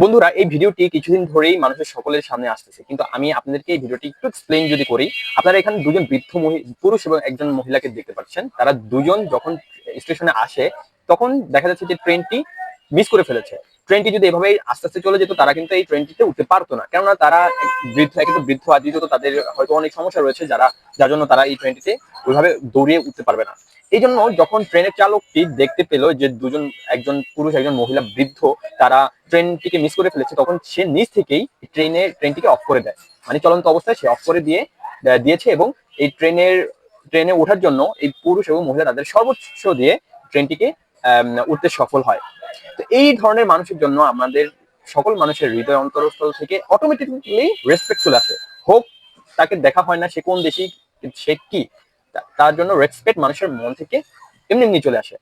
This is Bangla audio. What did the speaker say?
বন্ধুরা, এই ভিডিওটি কিছুদিন ধরেই মানুষের সকলের সামনে আসতেছে, কিন্তু আমি আপনাদেরকে এই ভিডিওটি একটু এক্সপ্লেইন যদি করি। আপনারা এখানে দুজন বৃদ্ধ পুরুষ এবং একজন মহিলাকে দেখতে পাচ্ছেন। তারা দুজন যখন স্টেশনে আসে, তখন দেখা যাচ্ছে যে ট্রেনটি মিস করে ফেলেছে। ট্রেনটি যদি এভাবে আস্তে আস্তে চলে যেত, তারা কিন্তু এই ট্রেনটিতে উঠতে পারতো না, কেননা তারা বৃদ্ধ আর দ্বিতীয়ত তাদের হয়তো অনেক সমস্যা রয়েছে, যার জন্য তারা এই ট্রেনটিতে ওইভাবে দৌড়িয়ে উঠতে পারবে না। এই জন্য যখন ট্রেনের চালকটি দেখতে পেল যে একজন পুরুষ একজন মহিলা বৃদ্ধ তারা ট্রেনটিকে মিস করে ফেলেছে, তখন সে নিজ থেকেই ট্রেনটিকে অফ করে দেয়। মানে চলন্ত অবস্থায় সে অফ করে দিয়েছে, এবং এই ট্রেনে ওঠার জন্য এই পুরুষ এবং মহিলা তাদের সর্বোচ্চ দিয়ে ট্রেনটিকে উঠতে সফল হয়। তো এই ধরনের মানুষের জন্য আমাদের সকল মানুষের হৃদয় অন্তরস্থল থেকে অটোমেটিকলি রেসপেক্ট চলে আসে। হোক তাকে দেখা হয় না সে কোন দেশি, সে কি, তার জন্য রেসপেক্ট মানুষের মন থেকে এমনি এমনি চলে আসে।